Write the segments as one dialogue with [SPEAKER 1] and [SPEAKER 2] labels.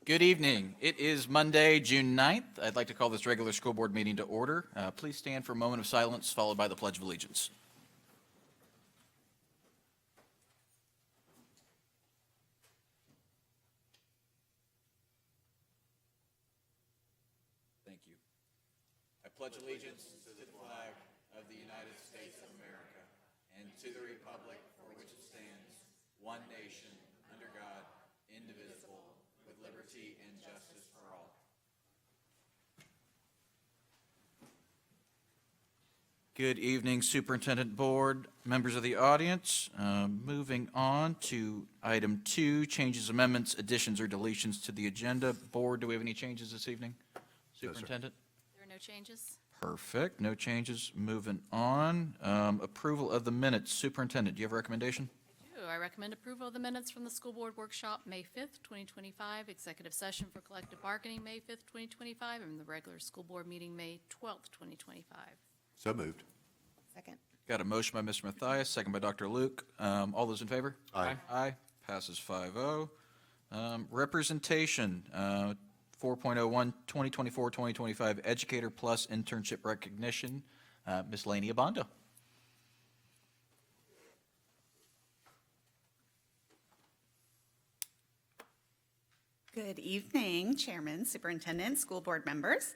[SPEAKER 1] Good evening. It is Monday, June 9th. I'd like to call this regular school board meeting to order. Please stand for a moment of silence, followed by the Pledge of Allegiance. Thank you. I pledge allegiance to the flag of the United States of America and to the republic for which it stands, one nation, under God, indivisible, with liberty and justice for all. Good evening, Superintendent Board, members of the audience. Moving on to item 2, changes, amendments, additions, or deletions to the agenda. Board, do we have any changes this evening? Superintendent?
[SPEAKER 2] There are no changes.
[SPEAKER 1] Perfect, no changes. Moving on. Approval of the minutes. Superintendent, do you have a recommendation?
[SPEAKER 2] I recommend approval of the minutes from the school board workshop, May 5th, 2025, executive session for collective bargaining, May 5th, 2025, and the regular school board meeting, May 12th, 2025.
[SPEAKER 3] So moved.
[SPEAKER 2] Second.
[SPEAKER 1] Got a motion by Mr. Mathias, second by Dr. Luke. All those in favor?
[SPEAKER 3] Aye.
[SPEAKER 1] Aye. Passes 5-0. Representation, 4.01, 2024-2025 Educator Plus Internship Recognition. Ms. Laney Abondo.
[SPEAKER 4] Good evening, Chairman, Superintendent, school board members.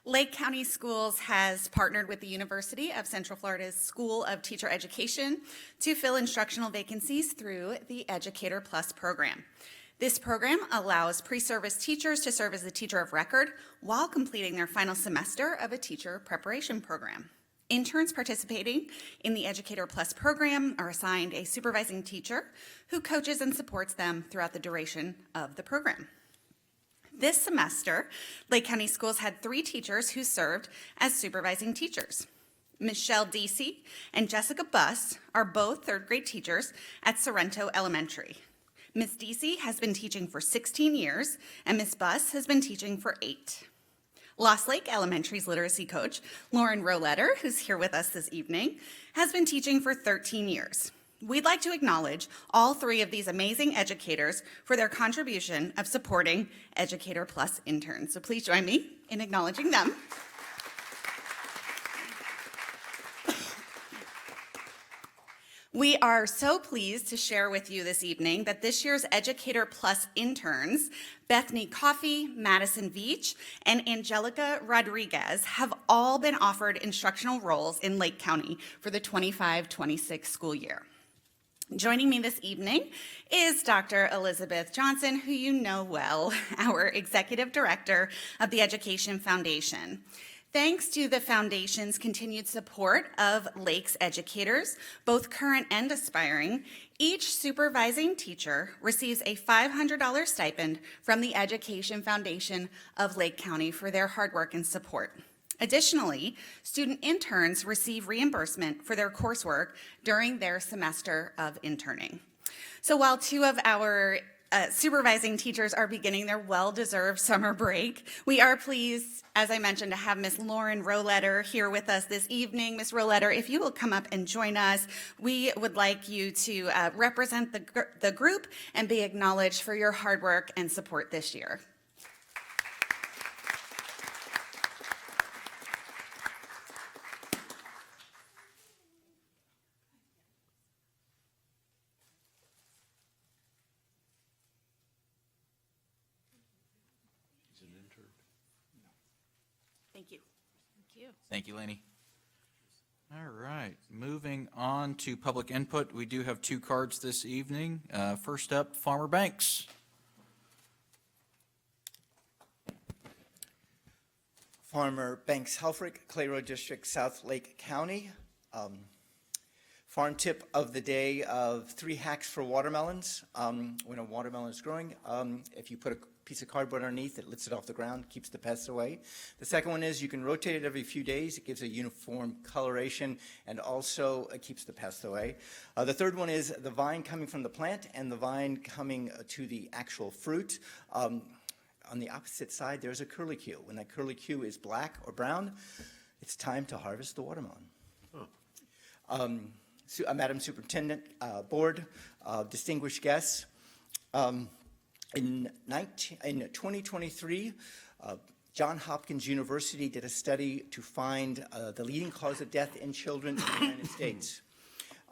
[SPEAKER 4] Lake County Schools has partnered with the University of Central Florida's School of Teacher Education to fill instructional vacancies through the Educator Plus program. This program allows pre-service teachers to serve as the teacher of record while completing their final semester of a teacher preparation program. Interns participating in the Educator Plus program are assigned a supervising teacher who coaches and supports them throughout the duration of the program. This semester, Lake County Schools had 3 teachers who served as supervising teachers. Michelle Deasy and Jessica Buss are both third-grade teachers at Sorrento Elementary. Ms. Deasy has been teaching for 16 years, and Ms. Buss has been teaching for 8. Lost Lake Elementary's literacy coach, Lauren Roletter, who's here with us this evening, has been teaching for 13 years. We'd like to acknowledge all 3 of these amazing educators for their contribution of supporting Educator Plus interns. So please join me in acknowledging them. We are so pleased to share with you this evening that this year's Educator Plus interns, Bethany Coffey, Madison Veach, and Angelica Rodriguez, have all been offered instructional roles in Lake County for the 25-26 school year. Joining me this evening is Dr. Elizabeth Johnson, who you know well, our Executive Director of the Education Foundation. Thanks to the Foundation's continued support of Lake's educators, both current and aspiring, each supervising teacher receives a $500 stipend from the Education Foundation of Lake County for their hard work and support. Additionally, student interns receive reimbursement for their coursework during their semester of interning. So while 2 of our supervising teachers are beginning their well-deserved summer break, we are pleased, as I mentioned, to have Ms. Lauren Roletter here with us this evening. Ms. Roletter, if you will come up and join us, we would like you to represent the group and be acknowledged for your hard work and support this year. Thank you.
[SPEAKER 2] Thank you.
[SPEAKER 1] Thank you, Laney. All right, moving on to public input. We do have 2 cards this evening. First up, Farmer Banks.
[SPEAKER 5] Farmer Banks Helfrich, Clay Road District, South Lake County. Farm tip of the day of 3 hacks for watermelons. When a watermelon is growing, if you put a piece of cardboard underneath, it lifts it off the ground, keeps the pests away. The second one is you can rotate it every few days. It gives a uniform coloration and also keeps the pests away. The third one is the vine coming from the plant and the vine coming to the actual fruit. On the opposite side, there's a curlicue. When that curlicue is black or brown, it's time to harvest the watermelon. Madam Superintendent, Board, distinguished guests, In 2023, Johns Hopkins University did a study to find the leading cause of death in children in the United States.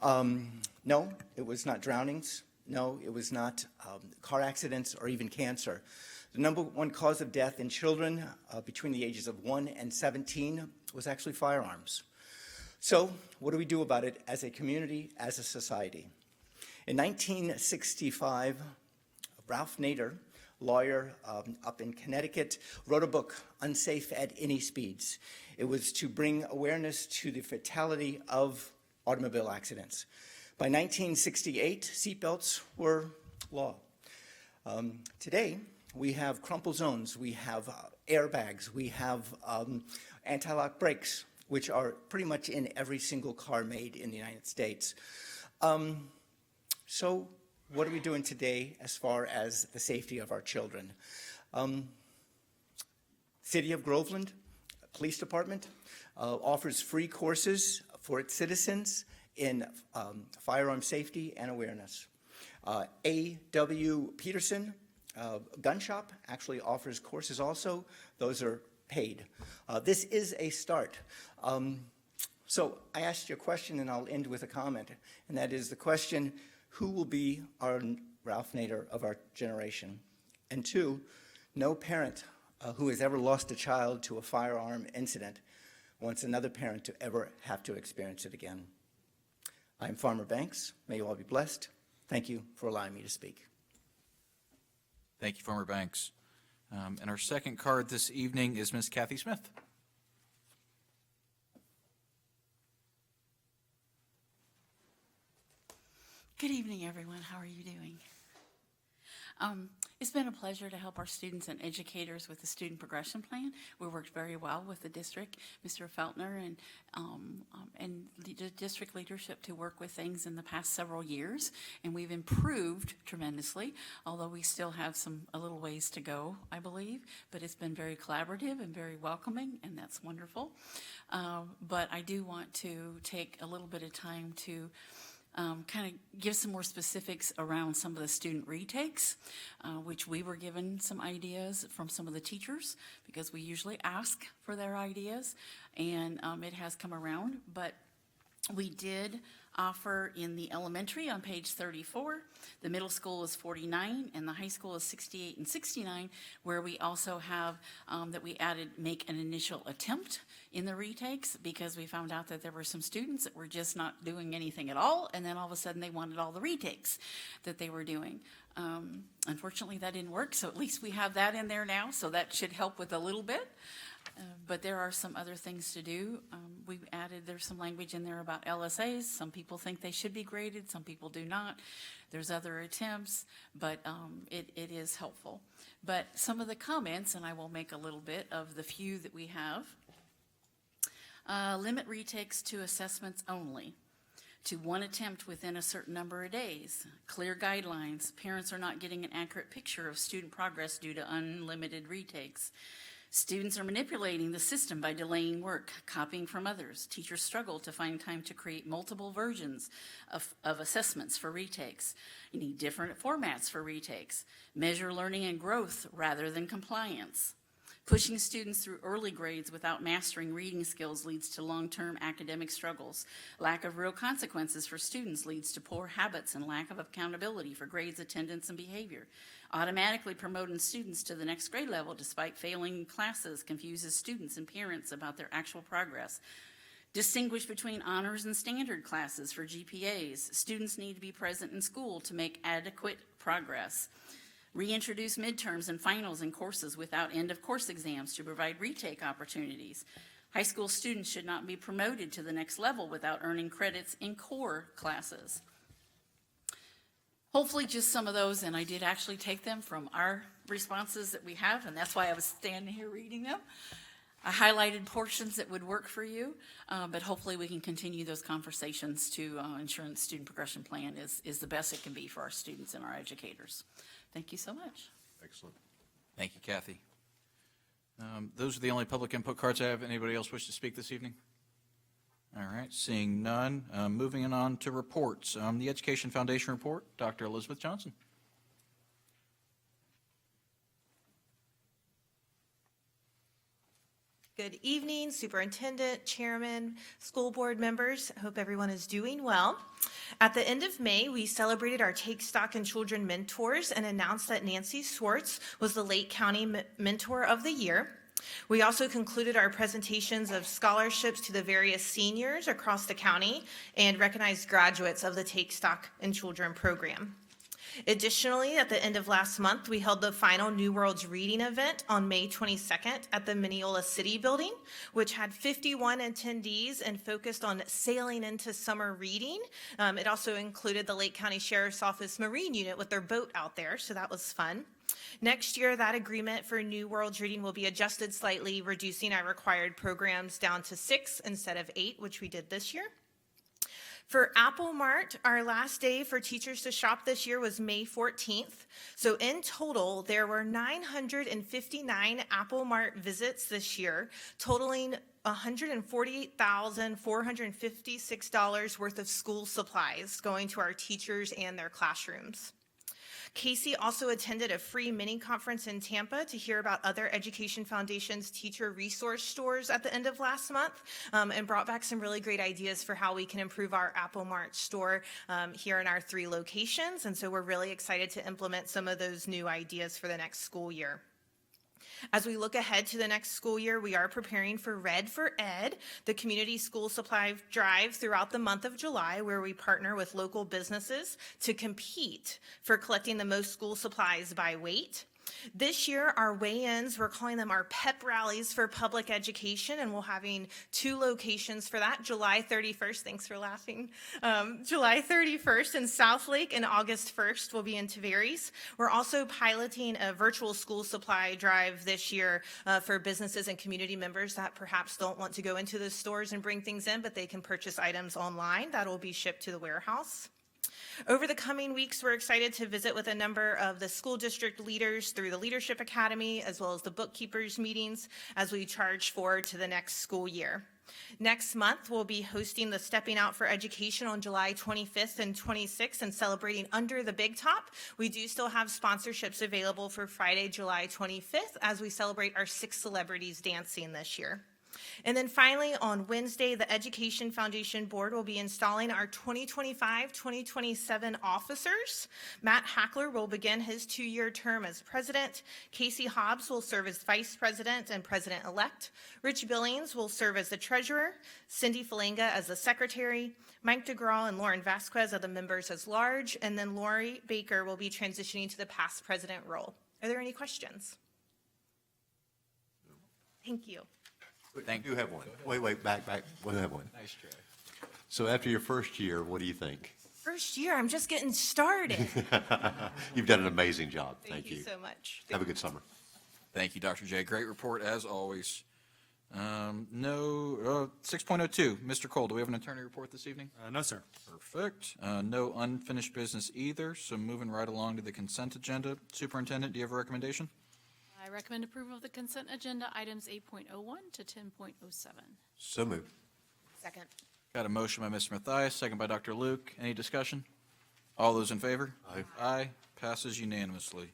[SPEAKER 5] No, it was not drownings. No, it was not car accidents or even cancer. The number one cause of death in children between the ages of 1 and 17 was actually firearms. So what do we do about it as a community, as a society? In 1965, Ralph Nader, lawyer up in Connecticut, wrote a book, Unsafe at Any Speeds. It was to bring awareness to the fatality of automobile accidents. By 1968, seatbelts were law. Today, we have crumple zones, we have airbags, we have anti-lock brakes, which are pretty much in every single car made in the United States. So what are we doing today as far as the safety of our children? City of Groveland Police Department offers free courses for its citizens in firearm safety and awareness. A.W. Peterson Gun Shop actually offers courses also. Those are paid. This is a start. So I asked you a question, and I'll end with a comment, and that is the question, who will be our Ralph Nader of our generation? And two, no parent who has ever lost a child to a firearm incident wants another parent to ever have to experience it again. I'm Farmer Banks. May you all be blessed. Thank you for allowing me to speak.
[SPEAKER 1] Thank you, Farmer Banks. And our second card this evening is Ms. Kathy Smith.
[SPEAKER 3] Good evening, everyone. How are you doing? It's been a pleasure to help our students and educators with the student progression plan. We worked very well with the district, Mr. Feltner, and the district leadership to work with things in the past several years, and we've improved tremendously, although we still have a little ways to go, I believe, but it's been very collaborative and very welcoming, and that's wonderful. But I do want to take a little bit of time to kind of give some more specifics around some of the student retakes, which we were given some ideas from some of the teachers, because we usually ask for their ideas, and it has come around. But we did offer in the elementary on page 34, the middle school is 49, and the high school is 68 and 69, where we also have that we added make an initial attempt in the retakes, because we found out that there were some students that were just not doing anything at all, and then all of a sudden they wanted all the retakes that they were doing. Unfortunately, that didn't work, so at least we have that in there now, so that should help with a little bit. But there are some other things to do. We've added, there's some language in there about LSAs. Some people think they should be graded, some people do not. There's other attempts, but it is helpful. But some of the comments, and I will make a little bit of the few that we have. Limit retakes to assessments only, to one attempt within a certain number of days. Clear guidelines. Parents are not getting an accurate picture of student progress due to unlimited retakes. Students are manipulating the system by delaying work, copying from others. Teachers struggle to find time to create multiple versions of assessments for retakes. You need different formats for retakes. Measure learning and growth rather than compliance. Pushing students through early grades without mastering reading skills leads to long-term academic struggles. Lack of real consequences for students leads to poor habits and lack of accountability for grades, attendance, and behavior. Automatically promoting students to the next grade level despite failing classes confuses students and parents about their actual progress. Distinguish between honors and standard classes for GPAs. Students need to be present in school to make adequate progress. Reintroduce midterms and finals in courses without end-of-course exams to provide retake opportunities. High school students should not be promoted to the next level without earning credits in core classes. Hopefully just some of those, and I did actually take them from our responses that we have, and that's why I was standing here reading them. I highlighted portions that would work for you, but hopefully we can continue those conversations to ensure the student progression plan is the best it can be for our students and our educators. Thank you so much.
[SPEAKER 1] Excellent. Thank you, Kathy. Those are the only public input cards I have. Anybody else wish to speak this evening? All right, seeing none, moving on to reports. The Education Foundation report, Dr. Elizabeth Johnson.
[SPEAKER 6] Good evening, Superintendent, Chairman, school board members. I hope everyone is doing well. At the end of May, we celebrated our Take Stock in Children mentors and announced that Nancy Swartz was the Lake County Mentor of the Year. We also concluded our presentations of scholarships to the various seniors across the county and recognized graduates of the Take Stock in Children program. Additionally, at the end of last month, we held the final New Worlds reading event on May 22nd at the Mineola City Building, which had 51 attendees and focused on sailing into summer reading. It also included the Lake County Sheriff's Office Marine Unit with their boat out there, so that was fun. Next year, that agreement for New Worlds reading will be adjusted slightly, reducing our required programs down to 6 instead of 8, which we did this year. For Apple Mart, our last day for teachers to shop this year was May 14th. So in total, there were 959 Apple Mart visits this year, totaling $148,456 worth of school supplies going to our teachers and their classrooms. Casey also attended a free mini conference in Tampa to hear about other Education Foundation's teacher resource stores at the end of last month, and brought back some really great ideas for how we can improve our Apple Mart store here in our 3 locations. And so we're really excited to implement some of those new ideas for the next school year. As we look ahead to the next school year, we are preparing for Red for Ed, the community school supply drive throughout the month of July, where we partner with local businesses to compete for collecting the most school supplies by weight. This year, our weigh-ins, we're calling them our pep rallies for public education, and we're having 2 locations for that. July 31st, thanks for laughing. July 31st in Southlake, and August 1st will be in Tavares. We're also piloting a virtual school supply drive this year for businesses and community members that perhaps don't want to go into the stores and bring things in, but they can purchase items online. That will be shipped to the warehouse. Over the coming weeks, we're excited to visit with a number of the school district leaders through the Leadership Academy, as well as the bookkeepers meetings as we charge forward to the next school year. Next month, we'll be hosting the Stepping Out for Education on July 25th and 26th and celebrating Under the Big Top. We do still have sponsorships available for Friday, July 25th, as we celebrate our 6 celebrities dancing this year. And then finally, on Wednesday, the Education Foundation Board will be installing our 2025-2027 officers. Matt Hackler will begin his 2-year term as president. Casey Hobbs will serve as vice president and president-elect. Rich Billings will serve as the treasurer. Cindy Falanga as the secretary. Mike DeGraw and Lauren Vasquez are the members as large. And then Lori Baker will be transitioning to the past president role. Are there any questions? Thank you.
[SPEAKER 1] Thank
[SPEAKER 7] You have one. Wait, back. We have one.
[SPEAKER 1] Nice try.
[SPEAKER 7] So after your first year, what do you think?
[SPEAKER 6] First year, I'm just getting started.
[SPEAKER 7] You've done an amazing job.
[SPEAKER 6] Thank you so much.
[SPEAKER 7] Have a good summer.
[SPEAKER 1] Thank you, Dr. J. Great report as always. 6.02, Mr. Cole, do we have an attorney report this evening?
[SPEAKER 8] No, sir.
[SPEAKER 1] Perfect. No unfinished business either, so moving right along to the consent agenda. Superintendent, do you have a recommendation?
[SPEAKER 2] I recommend approval of the consent agenda items 8.01 to 10.07.
[SPEAKER 7] So moved.
[SPEAKER 6] Second.
[SPEAKER 1] Got a motion by Mr. Mathias, second by Dr. Luke. Any discussion? All those in favor?
[SPEAKER 7] Aye.
[SPEAKER 1] Aye. Passes unanimously.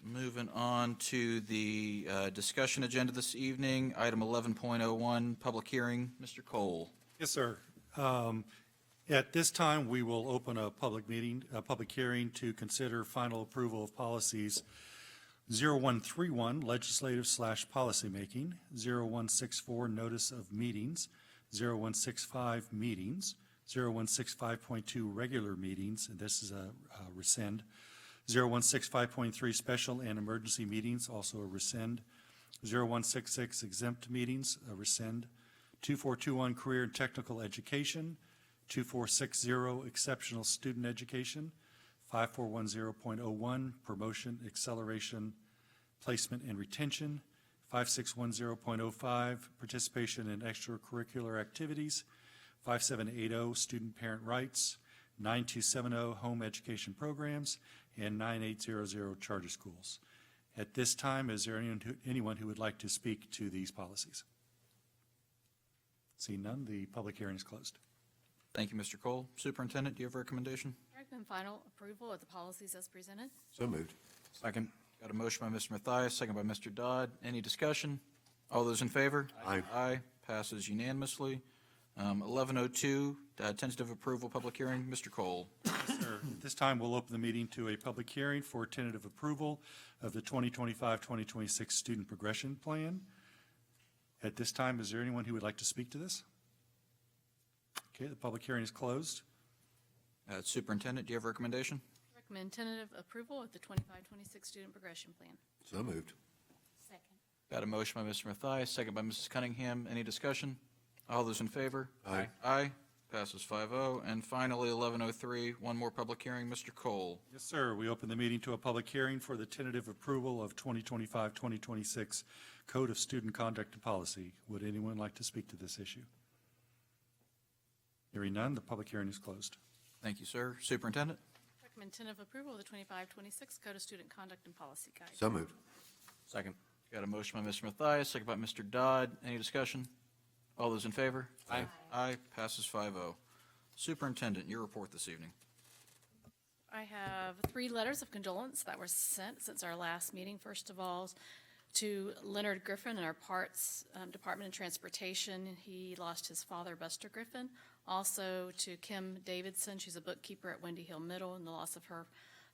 [SPEAKER 1] Moving on to the discussion agenda this evening, item 11.01, public hearing. Mr. Cole.
[SPEAKER 8] Yes, sir. At this time, we will open a public hearing to consider final approval of policies 0131, legislative/policymaking, 0164, notice of meetings, 0165, meetings, 0165.2, regular meetings, and this is a rescind, 0165.3, special and emergency meetings, also a rescind, 0166, exempt meetings, a rescind, 2421, career and technical education, 2460, exceptional student education, 5410.01, promotion, acceleration, placement, and retention, 5610.05, participation in extracurricular activities, 5780, student parent rights, 9270, home education programs, and 9800, charter schools. At this time, is there anyone who would like to speak to these policies? Seeing none, the public hearing is closed.
[SPEAKER 1] Thank you, Mr. Cole. Superintendent, do you have a recommendation?
[SPEAKER 2] I recommend final approval of the policies as presented.
[SPEAKER 7] So moved.
[SPEAKER 1] Second. Got a motion by Mr. Mathias, second by Mr. Dodd. Any discussion? All those in favor?
[SPEAKER 7] Aye.
[SPEAKER 1] Aye, passes unanimously. 11:02, tentative approval, public hearing. Mr. Cole.
[SPEAKER 8] Sir, at this time, we'll open the meeting to a public hearing for tentative approval of the 2025-2026 Student Progression Plan. At this time, is there anyone who would like to speak to this? Okay, the public hearing is closed.
[SPEAKER 1] Superintendent, do you have a recommendation?
[SPEAKER 2] Recommend tentative approval of the 25-26 Student Progression Plan.
[SPEAKER 7] So moved.
[SPEAKER 2] Second.
[SPEAKER 1] Got a motion by Mr. Mathias, second by Mrs. Cunningham. Any discussion? All those in favor?
[SPEAKER 7] Aye.
[SPEAKER 1] Aye, passes 5-0. And finally, 11:03, one more public hearing. Mr. Cole.
[SPEAKER 8] Yes, sir. We open the meeting to a public hearing for the tentative approval of 2025-2026 Code of Student Conduct and Policy. Would anyone like to speak to this issue? Hearing none, the public hearing is closed.
[SPEAKER 1] Thank you, sir. Superintendent?
[SPEAKER 2] Recommend tentative approval of the 25-26 Code of Student Conduct and Policy Guide.
[SPEAKER 7] So moved.
[SPEAKER 1] Second. Got a motion by Mr. Mathias, second by Mr. Dodd. Any discussion? All those in favor?
[SPEAKER 7] Aye.
[SPEAKER 1] Aye, passes 5-0. Superintendent, your report this evening.
[SPEAKER 2] I have 3 letters of condolence that were sent since our last meeting. First of all, to Leonard Griffin in our Parts Department of Transportation. He lost his father, Buster Griffin. Also to Kim Davidson, she's a bookkeeper at Wendy Hill Middle, and the loss of her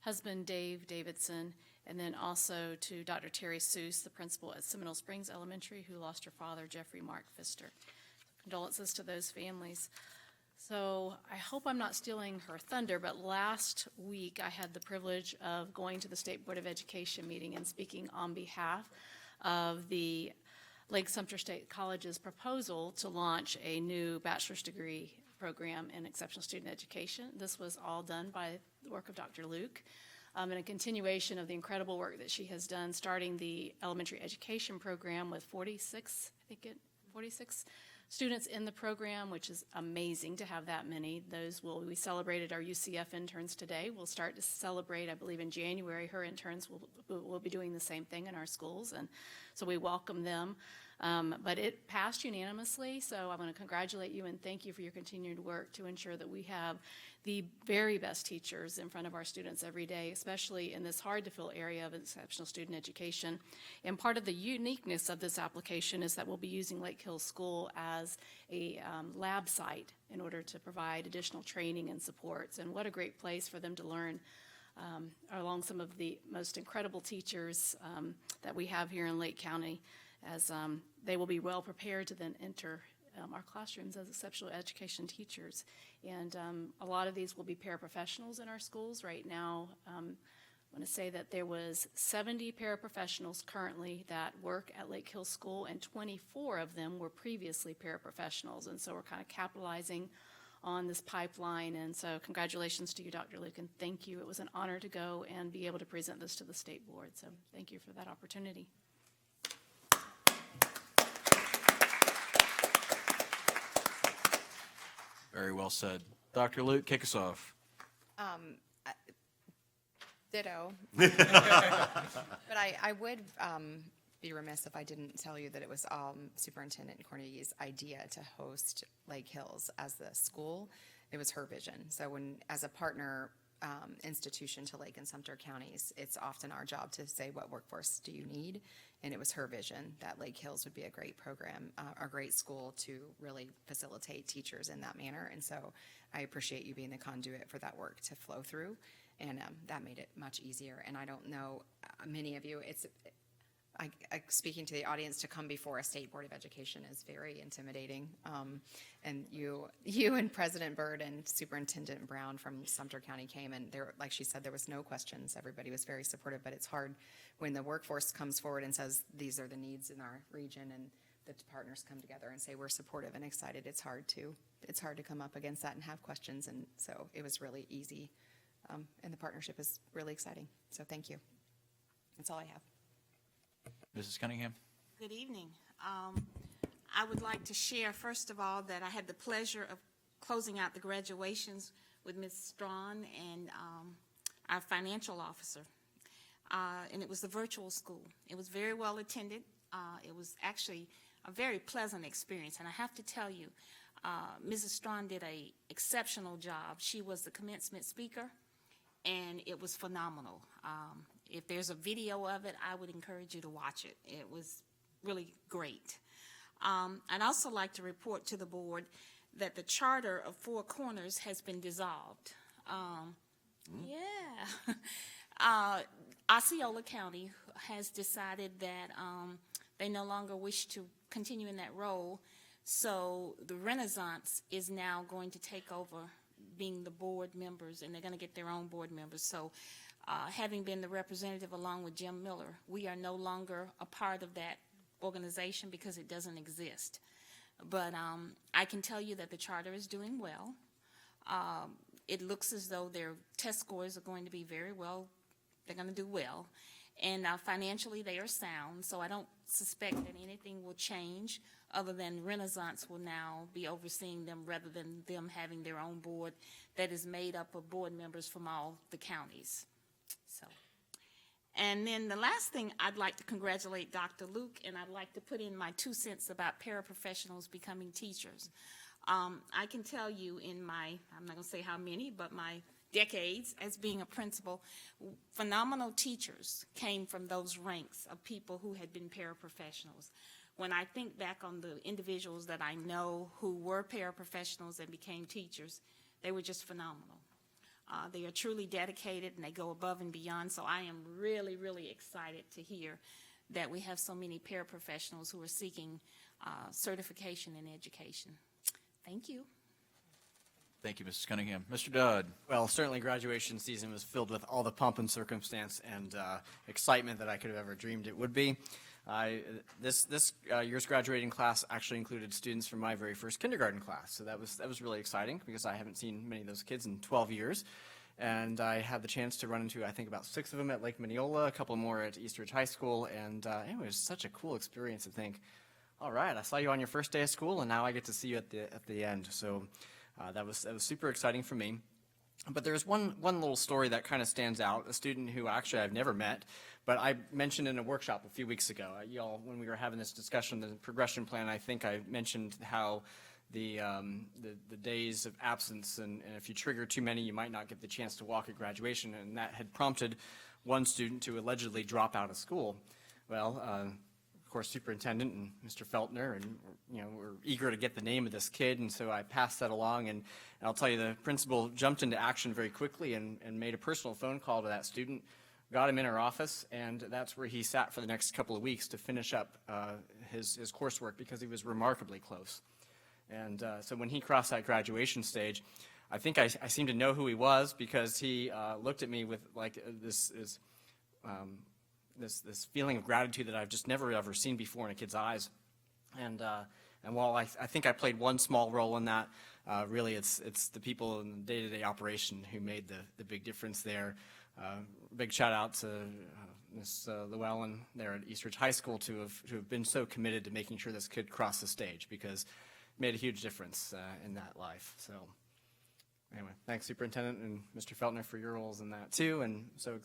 [SPEAKER 2] husband, Dave Davidson. And then also to Dr. Terry Seuss, the principal at Seminole Springs Elementary, who lost her father, Jeffrey Mark Pfister. Condolences to those families. So I hope I'm not stealing her thunder, but last week I had the privilege of going to the State Board of Education meeting and speaking on behalf of the Lake Sumter State College's proposal to launch a new bachelor's degree program in exceptional student education. This was all done by the work of Dr. Luke, and a continuation of the incredible work that she has done, starting the elementary education program with 46 students in the program, which is amazing to have that many. We celebrated our UCF interns today. We'll start to celebrate, I believe in January, her interns will be doing the same thing in our schools, and so we welcome them. But it passed unanimously, so I want to congratulate you and thank you for your continued work to ensure that we have the very best teachers in front of our students every day, especially in this hard-to-fill area of exceptional student education. And part of the uniqueness of this application is that we'll be using Lake Hills School as a lab site in order to provide additional training and supports. And what a great place for them to learn along some of the most incredible teachers that we have here in Lake County, as they will be well prepared to then enter our classrooms as exceptional education teachers. And a lot of these will be paraprofessionals in our schools. Right now, I want to say that there was 70 paraprofessionals currently that work at Lake Hills School, and 24 of them were previously paraprofessionals. And so we're kind of capitalizing on this pipeline. And so congratulations to you, Dr. Luke, and thank you. It was an honor to go and be able to present this to the state board. So thank you for that opportunity.
[SPEAKER 1] Very well said. Dr. Luke, kick us off.
[SPEAKER 9] Ditto. But I would be remiss if I didn't tell you that it was Superintendent Cornelius' idea to host Lake Hills as the school. It was her vision. So as a partner institution to Lake and Sumter counties, it's often our job to say, what workforce do you need? And it was her vision that Lake Hills would be a great program, a great school to really facilitate teachers in that manner. And so I appreciate you being the conduit for that work to flow through. And that made it much easier. And I don't know, many of you, speaking to the audience, to come before a State Board of Education is very intimidating. And you and President Byrd and Superintendent Brown from Sumter County came, and there, like she said, there was no questions. Everybody was very supportive, but it's hard when the workforce comes forward and says, these are the needs in our region, and the partners come together and say, we're supportive and excited. It's hard to come up against that and have questions, and so it was really easy. And the partnership is really exciting. So thank you. That's all I have.
[SPEAKER 1] Mrs. Cunningham?
[SPEAKER 10] Good evening. I would like to share, first of all, that I had the pleasure of closing out the graduations with Ms. Strawn and our financial officer. And it was the virtual school. It was very well attended. It was actually a very pleasant experience. And I have to tell you, Mrs. Strawn did an exceptional job. She was the commencement speaker, and it was phenomenal. If there's a video of it, I would encourage you to watch it. It was really great. I'd also like to report to the board that the charter of Four Corners has been dissolved. Yeah. Osceola County has decided that they no longer wish to continue in that role, so the Renaissance is now going to take over being the board members, and they're going to get their own board members. So having been the representative along with Jim Miller, we are no longer a part of that organization because it doesn't exist. But I can tell you that the charter is doing well. It looks as though their test scores are going to be very well. They're going to do well. And financially, they are sound, so I don't suspect that anything will change other than Renaissance will now be overseeing them rather than them having their own board that is made up of board members from all the counties. So, and then the last thing, I'd like to congratulate Dr. Luke, and I'd like to put in my 2 cents about paraprofessionals becoming teachers. I can tell you in my, I'm not going to say how many, but my decades as being a principal, phenomenal teachers came from those ranks of people who had been paraprofessionals. When I think back on the individuals that I know who were paraprofessionals and became teachers, they were just phenomenal. They are truly dedicated and they go above and beyond, so I am really, really excited to hear that we have so many paraprofessionals who are seeking certification in education. Thank you.
[SPEAKER 1] Thank you, Mrs. Cunningham. Mr. Dodd.
[SPEAKER 11] Well, certainly graduation season was filled with all the pomp and circumstance and excitement that I could have ever dreamed it would be. This year's graduating class actually included students from my very first kindergarten class, so that was really exciting because I haven't seen many of those kids in 12 years. And I had the chance to run into, I think, about 6 of them at Lake Mineola, a couple more at Eastridge High School, and it was such a cool experience to think, all right, I saw you on your first day of school, and now I get to see you at the end. So that was super exciting for me. But there's one little story that kind of stands out, a student who actually I've never met, but I mentioned in a workshop a few weeks ago. Y'all, when we were having this discussion, the progression plan, I think I mentioned how the days of absence, and if you trigger too many, you might not get the chance to walk at graduation, and that had prompted one student to allegedly drop out of school. Well, of course, superintendent and Mr. Feltner, and we're eager to get the name of this kid, and so I passed that along, and I'll tell you, the principal jumped into action very quickly and made a personal phone call to that student, got him in her office, and that's where he sat for the next couple of weeks to finish up his coursework because he was remarkably close. And so when he crossed that graduation stage, I think I seemed to know who he was because he looked at me with like this feeling of gratitude that I've just never ever seen before in a kid's eyes. And while I think I played one small role in that, really it's the people in the day-to-day operation who made the big difference there. Big shout out to Ms. Llewellyn there at Eastridge High School to have been so committed to making sure this kid crossed the stage because it made a huge difference in that life. So anyway, thanks Superintendent and Mr. Feltner for your roles in that too. And so.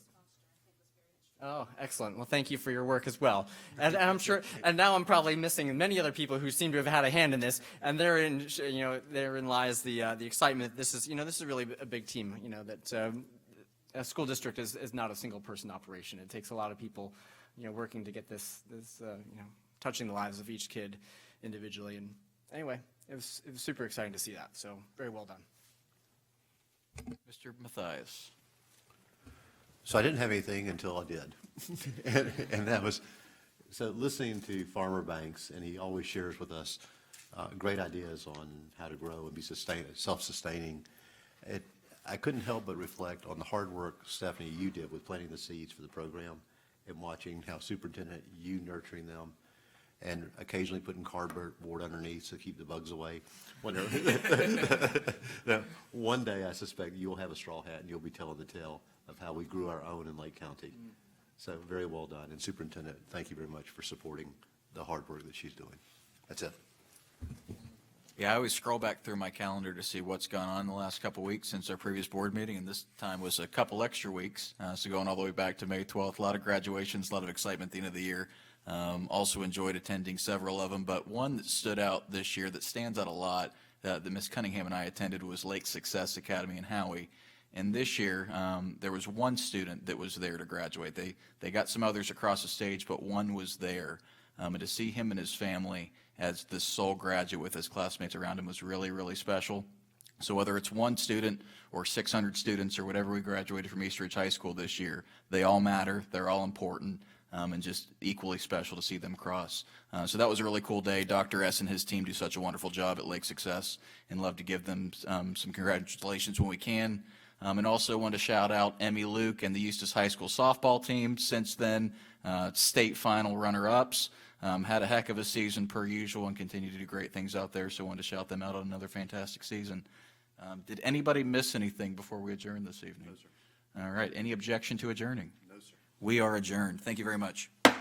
[SPEAKER 11] Oh, excellent. Well, thank you for your work as well. And I'm sure, and now I'm probably missing many other people who seem to have had a hand in this, and therein lies the excitement. This is really a big team, that a school district is not a single person operation. It takes a lot of people, working to get this touching the lives of each kid individually. And anyway, it was super exciting to see that. So very well done.
[SPEAKER 1] Mr. Mathias.
[SPEAKER 7] So I didn't have anything until I did. and that was, so listening to Farmer Banks, and he always shares with us great ideas on how to grow and be self-sustaining. I couldn't help but reflect on the hard work, Stephanie, you did with planting the seeds for the program and watching how Superintendent, you nurturing them, and occasionally putting cardboard underneath to keep the bugs away. Now, one day I suspect you'll have a straw hat and you'll be telling the tale of how we grew our own in Lake County. So very well done. And Superintendent, thank you very much for supporting the hard work that she's doing. That's it.
[SPEAKER 1] Yeah, I always scroll back through my calendar to see what's gone on the last couple weeks since our previous board meeting, and this time was a couple extra weeks. So going all the way back to May 12th, a lot of graduations, a lot of excitement at the end of the year. Also enjoyed attending several of them, but one that stood out this year that stands out a lot that Ms. Cunningham and I attended was Lake Success Academy in Howey. And this year, there was one student that was there to graduate. They got some others across the stage, but one was there. And to see him and his family as the sole graduate with his classmates around him was really, really special. So whether it's one student or 600 students or whatever we graduated from East Ridge High School this year, they all matter, they're all important, and just equally special to see them cross. So that was a really cool day. Dr. S and his team do such a wonderful job at Lake Success, and love to give them some congratulations when we can. And also want to shout out Emmy Luke and the Eustis High School softball team. Since then, state final runner-ups. Had a heck of a season per usual and continue to do great things out there, so wanted to shout them out on another fantastic season. Did anybody miss anything before we adjourn this evening? No, sir. All right, any objection to adjourning? No, sir. We are adjourned. Thank you very much.